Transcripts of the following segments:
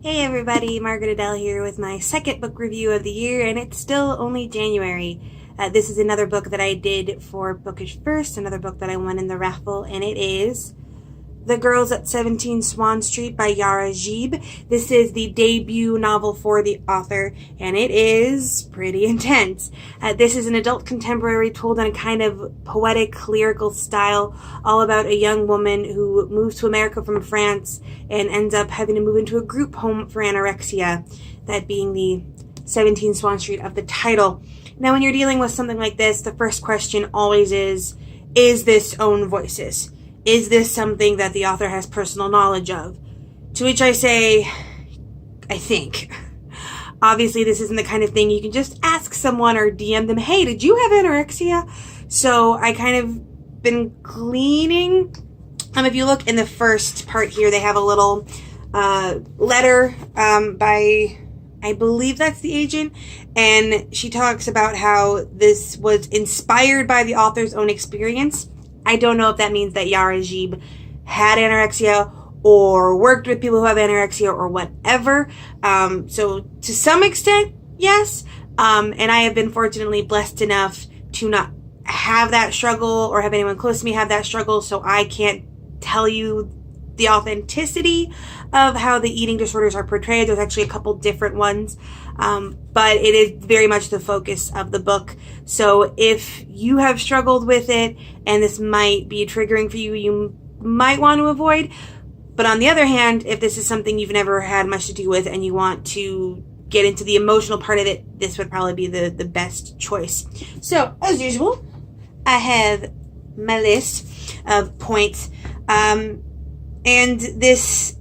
Hey everybody, Margaret Adele here with my second book review of the year, and it's still only January. This is another book that I did for Bookish First, another book that I won in the raffle, and it is The Girls at 17 Swann Street by Yara Zgheib. This is the debut novel for the author, and it is pretty intense. This is an adult contemporary told in a kind of poetic, lyrical style, all about a young woman who moves to America from France and ends up having to move into a group home for anorexia, that being the 17 Swann Street of the title. Now, when you're dealing with something like this, the first question always is this own voices? Is this something that the author has personal knowledge of? To which I say, I think. Obviously, this isn't the kind of thing you can just ask someone or DM them, hey, did you have anorexia? So I kind of been gleaning. If you look in the first part here, they have a little letter by, I believe that's the agent, and she talks about how this was inspired by the author's own experience. I don't know if that means that Yara Zgheib had anorexia or worked with people who have anorexia or whatever. So to some extent, yes. And I have been fortunately blessed enough to not have that struggle or have anyone close to me have that struggle. So I can't tell you the authenticity of how the eating disorders are portrayed. There's actually a couple different ones. But it is very much the focus of the book. So if you have struggled with it and this might be triggering for you, you might want to avoid. But on the other hand, if this is something you've never had much to do with and you want to get into the emotional part of it, this would probably be the best choice. So, as usual, I have my list of points. And this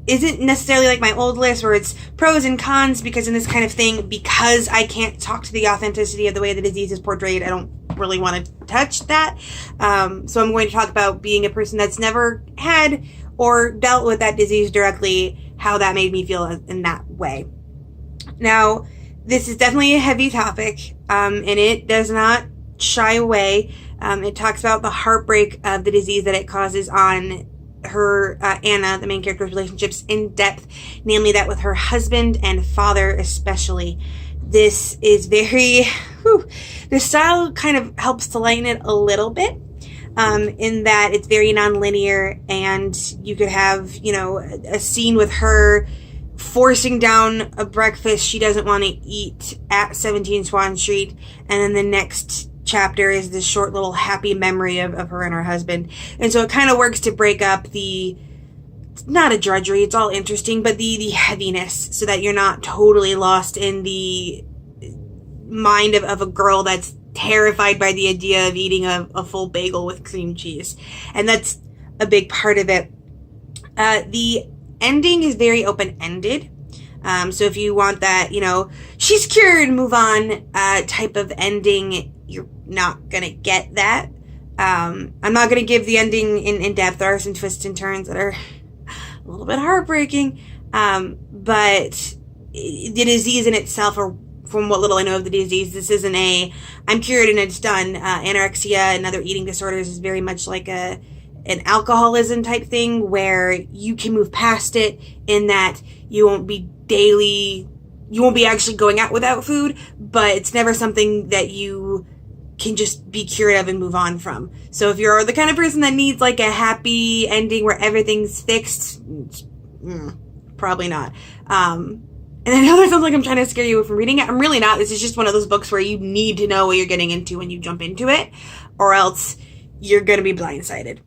isn't necessarily like my old list where it's pros and cons, because in this kind of thing, because I can't talk to the authenticity of the way the disease is portrayed, I don't really want to touch that. So I'm going to talk about being a person that's never had or dealt with that disease directly, how that made me feel in that way. Now, this is definitely a heavy topic, and it does not shy away. It talks about the heartbreak of the disease that it causes on her, Anna, the main character's relationships in depth, namely that with her husband and father especially. This is very, the style kind of helps to lighten it a little bit, in that it's very non-linear, and you could have, a scene with her forcing down a breakfast she doesn't want to eat at 17 Swann Street, and then the next chapter is this short little happy memory of her and her husband. And so it kind of works to break up it's not a drudgery, it's all interesting, but the heaviness, so that you're not totally lost in the mind of a girl that's terrified by the idea of eating a full bagel with cream cheese. And that's a big part of it. The ending is very open-ended. So if you want that, she's cured, move on, type of ending, you're not gonna get that. I'm not gonna give the ending in depth. There are some twists and turns that are a little bit heartbreaking. But the disease in itself, or from what little I know of the disease, this isn't I'm cured and it's done. Anorexia and other eating disorders is very much like an alcoholism type thing, where you can move past it in that you won't be actually going out without food, but it's never something that you can just be cured of and move on from. So if you're the kind of person that needs like a happy ending where everything's fixed, probably not. And I know that sounds like I'm trying to scare you from reading it. I'm really not. This is just one of those books where you need to know what you're getting into when you jump into it, or else you're going to be blindsided.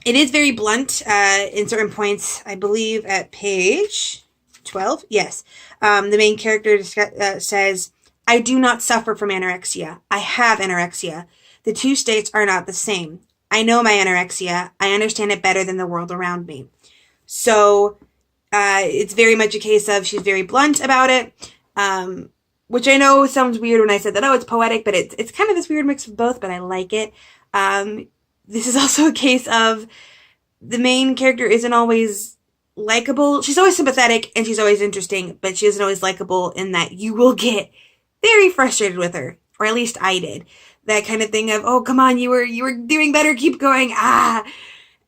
It is very blunt in certain points. I believe at page 12, yes. The main character says, I do not suffer from anorexia. I have anorexia. The two states are not the same. I know my anorexia. I understand it better than the world around me. So it's very much a case of she's very blunt about it, which I know sounds weird when I said that, it's poetic, but it's kind of this weird mix of both, but I like it. This is also a case of the main character isn't always likable. She's always sympathetic and she's always interesting, but she isn't always likable, in that you will get very frustrated with her, or at least I did. That kind of thing of, oh, come on, you were doing better, keep going,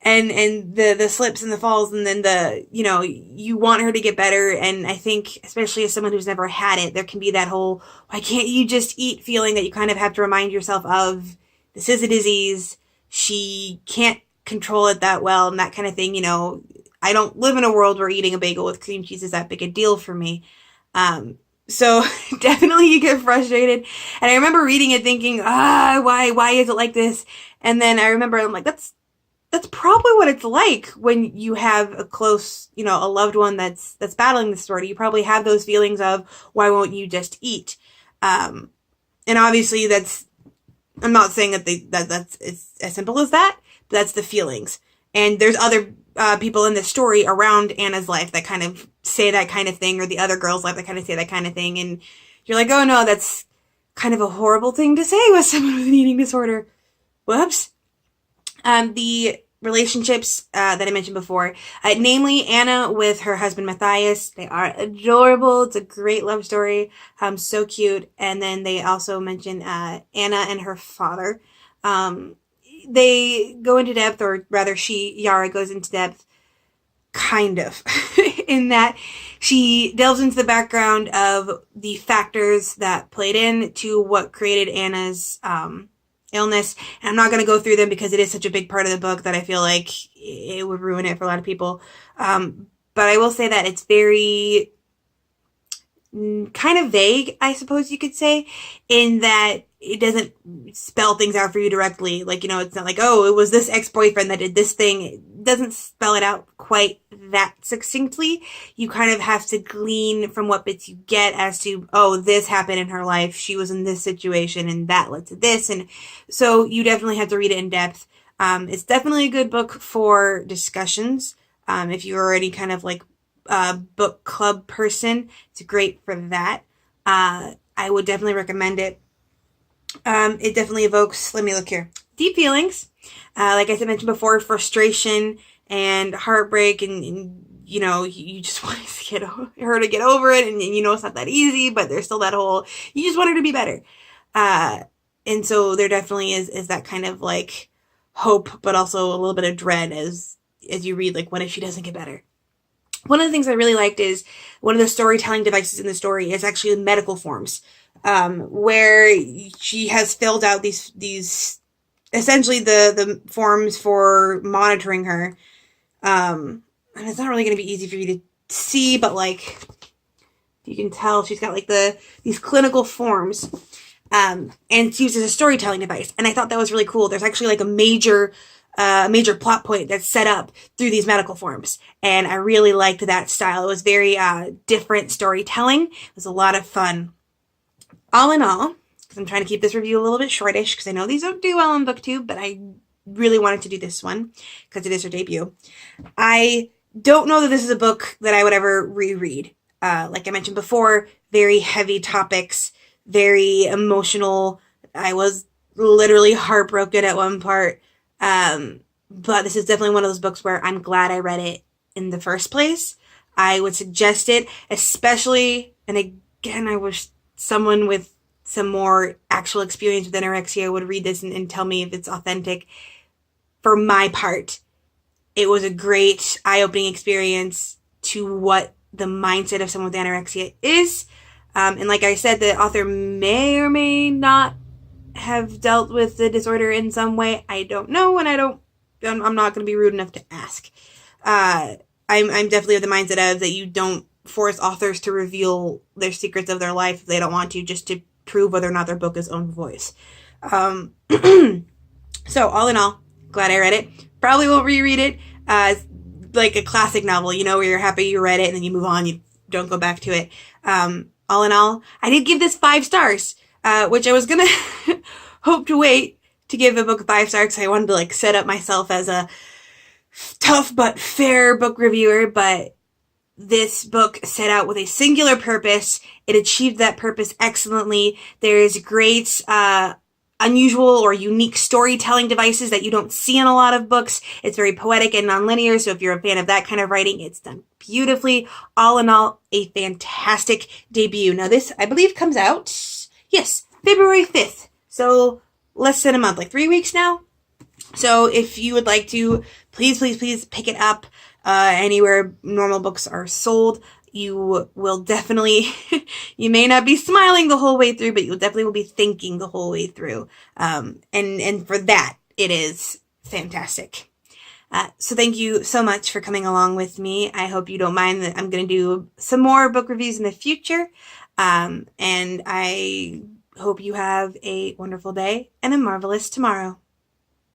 and the slips and the falls, and then you want her to get better. And I think, especially as someone who's never had it, there can be that whole, why can't you just eat feeling that you kind of have to remind yourself of, this is a disease. She can't control it that well, and that kind of thing. I don't live in a world where eating a bagel with cream cheese is that big a deal for me. So definitely you get frustrated. And I remember reading it thinking, why is it like this? And then I remember I'm like, that's probably what it's like when you have a close, a loved one that's battling this disorder. You probably have those feelings of, why won't you just eat? And obviously I'm not saying that's as simple as that, but that's the feelings. And there's other people in the story around Anna's life that kind of say that kind of thing, or the other girl's life that kind of say that kind of thing. And you're like, oh no, that's kind of a horrible thing to say with someone with an eating disorder. Whoops. The relationships that I mentioned before, namely Anna with her husband Matthias, they are adorable. It's a great love story. So cute. And then they also mention Anna and her father. They go into depth, or rather Yara goes into depth, kind of, in that she delves into the background of the factors that played into what created Anna's illness. And I'm not going to go through them because it is such a big part of the book that I feel like it would ruin it for a lot of people. But I will say that it's very kind of vague, I suppose you could say, in that it doesn't spell things out for you directly. Like, it's not like, oh, it was this ex-boyfriend that did this thing. It doesn't spell it out quite that succinctly. You kind of have to glean from what bits you get as to, oh, this happened in her life. She was in this situation and that led to this. And so you definitely have to read it in depth. It's definitely a good book for discussions. If you're already kind of like a book club person, it's great for that. I would definitely recommend it. It definitely evokes, let me look here, deep feelings. Like I mentioned before, frustration and heartbreak, and you just want to get her to get over it, and it's not that easy, but there's still that whole, you just want her to be better. And so there definitely is that kind of like hope, but also a little bit of dread as you read, like, what if she doesn't get better? One of the things I really liked is one of the storytelling devices in the story is actually medical forms, where she has filled out these essentially the forms for monitoring her. And it's not really going to be easy for you to see, but like, you can tell she's got like these clinical forms, and it's used as a storytelling device. And I thought that was really cool. There's actually like a major plot point that's set up through these medical forms. And I really liked that style. It was very different storytelling. It was a lot of fun. All in all, because I'm trying to keep this review a little bit shortish, because I know these don't do well on BookTube, but I really wanted to do this one because it is her debut. I don't know that this is a book that I would ever reread. Like I mentioned before, very heavy topics, very emotional. I was literally heartbroken at one part. But this is definitely one of those books where I'm glad I read it in the first place. I would suggest it, especially, and again, I wish someone with some more actual experience with anorexia would read this and tell me if it's authentic. For my part, it was a great eye-opening experience to what the mindset of someone with anorexia is. And like I said, the author may or may not have dealt with the disorder in some way. I don't know, and I'm not going to be rude enough to ask. I'm definitely of the mindset of that you don't force authors to reveal their secrets of their life if they don't want to, just to prove whether or not their book is own voice. So all in all, glad I read it. Probably won't reread it. Like a classic novel, where you're happy you read it and then you move on, you don't go back to it. All in all, I did give this 5 stars, which I was gonna hope to wait to give a book 5 stars because I wanted to like set up myself as a tough but fair book reviewer, but this book set out with a singular purpose. It achieved that purpose excellently. There is great, unusual or unique storytelling devices that you don't see in a lot of books. It's very poetic and nonlinear, so if you're a fan of that kind of writing, it's done beautifully. All in all, a fantastic debut. Now this, I believe, comes out, yes, February 5th. So less than a month, like 3 weeks now. So if you would like to, please, please, please pick it up anywhere normal books are sold. You will definitely, you may not be smiling the whole way through, but you definitely will be thinking the whole way through. And for that, it is fantastic. So thank you so much for coming along with me. I hope you don't mind that I'm going to do some more book reviews in the future. And I hope you have a wonderful day and a marvelous tomorrow.